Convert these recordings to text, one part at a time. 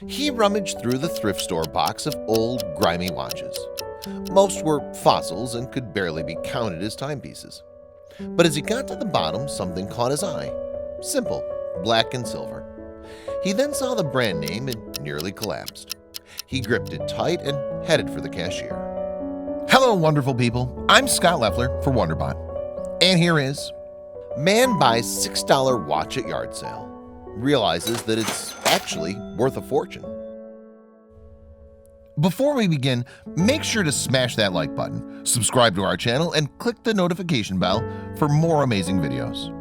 He rummaged through the thrift store box of old, grimy watches. Most were fossils and could barely be counted as timepieces. But as he got to the bottom, something caught his eye. Simple, black and silver. He then saw the brand name and nearly collapsed. He gripped it tight and headed for the cashier. Hello, wonderful people. I'm Scott Leffler for WonderBot. And here is: man buys $6 watch at yard sale. Realizes that it's actually worth a fortune. Before we begin, make sure to smash that like button, subscribe to our channel, and click the notification bell for more amazing videos.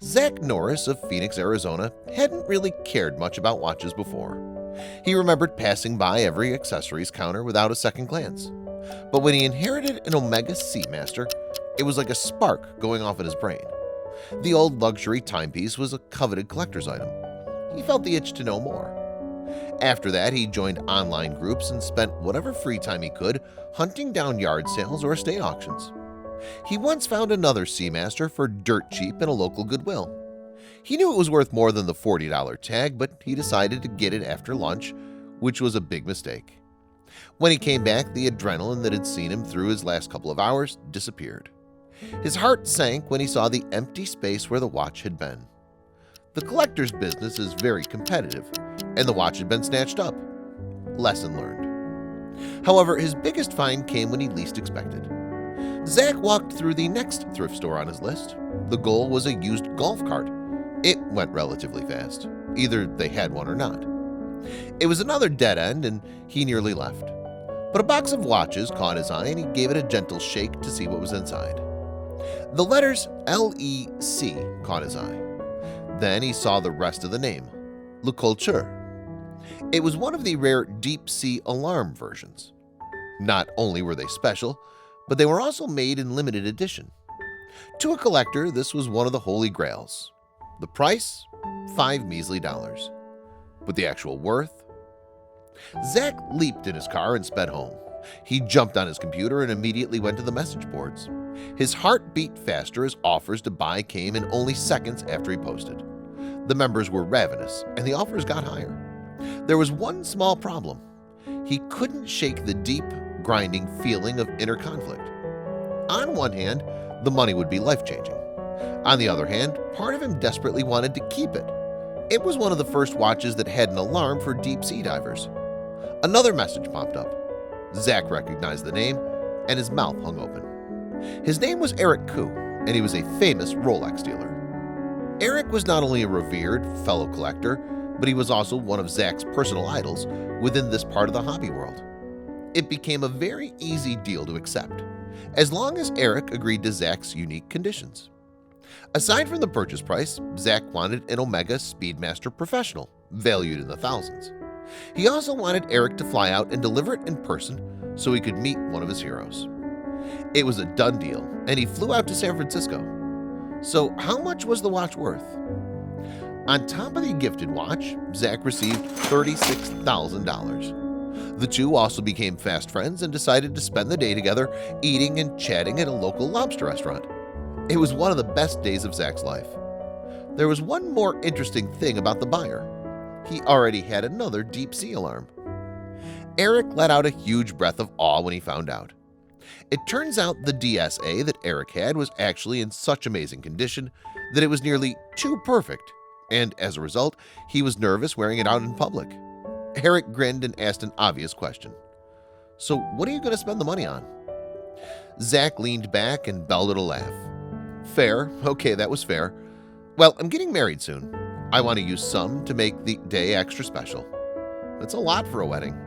Zach Norris of Phoenix, Arizona hadn't really cared much about watches before. He remembered passing by every accessories counter without a second glance. But when he inherited an Omega Seamaster, it was like a spark going off in his brain. The old luxury timepiece was a coveted collector's item. He felt the itch to know more. After that, he joined online groups and spent whatever free time he could hunting down yard sales or estate auctions. He once found another Seamaster for dirt cheap in a local Goodwill. He knew it was worth more than the $40 tag, but he decided to get it after lunch, which was a big mistake. When he came back, the adrenaline that had seen him through his last couple of hours disappeared. His heart sank when he saw the empty space where the watch had been. The collector's business is very competitive, and the watch had been snatched up. Lesson learned. However, his biggest find came when he least expected. Zach walked through the next thrift store on his list. The goal was a used golf cart. It went relatively fast. Either they had one or not. It was another dead end, and he nearly left. But a box of watches caught his eye, and he gave it a gentle shake to see what was inside. The letters LEC caught his eye. Then he saw the rest of the name, Le Culture. It was one of the rare deep-sea alarm versions. Not only were they special, but they were also made in limited edition. To a collector, this was one of the holy grails. The price? $5 measly. But the actual worth? Zach leaped in his car and sped home. He jumped on his computer and immediately went to the message boards. His heart beat faster as offers to buy came in only seconds after he posted. The members were ravenous, and the offers got higher. There was one small problem. He couldn't shake the deep, grinding feeling of inner conflict. On one hand, the money would be life-changing. On the other hand, part of him desperately wanted to keep it. It was one of the first watches that had an alarm for deep-sea divers. Another message popped up. Zach recognized the name, and his mouth hung open. His name was Eric Koo, and he was a famous Rolex dealer. Eric was not only a revered fellow collector, but he was also one of Zach's personal idols within this part of the hobby world. It became a very easy deal to accept, as long as Eric agreed to Zach's unique conditions. Aside from the purchase price, Zach wanted an Omega Speedmaster Professional, valued in the thousands. He also wanted Eric to fly out and deliver it in person so he could meet one of his heroes. It was a done deal, and he flew out to San Francisco. So how much was the watch worth? On top of the gifted watch, Zach received $36,000. The two also became fast friends and decided to spend the day together eating and chatting at a local lobster restaurant. It was one of the best days of Zach's life. There was one more interesting thing about the buyer. He already had another deep-sea alarm. Eric let out a huge breath of awe when he found out. It turns out the DSA that Eric had was actually in such amazing condition that it was nearly too perfect, and as a result, he was nervous wearing it out in public. Eric grinned and asked an obvious question. So what are you going to spend the money on? Zach leaned back and belted a laugh. Fair. Okay, that was fair. Well, I'm getting married soon. I want to use some to make the day extra special. That's a lot for a wedding.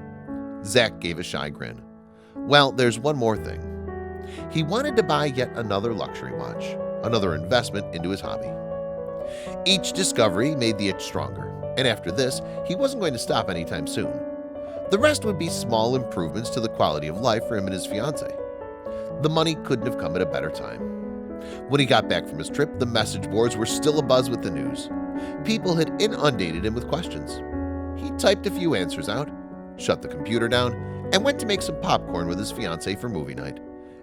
Zach gave a shy grin. Well, there's one more thing. He wanted to buy yet another luxury watch, another investment into his hobby. Each discovery made the itch stronger, and after this, he wasn't going to stop anytime soon. The rest would be small improvements to the quality of life for him and his fiancée. The money couldn't have come at a better time. When he got back from his trip, the message boards were still abuzz with the news. People had inundated him with questions. He typed a few answers out, shut the computer down, and went to make some popcorn with his fiancée for movie night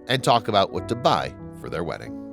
and talk about what to buy for their wedding.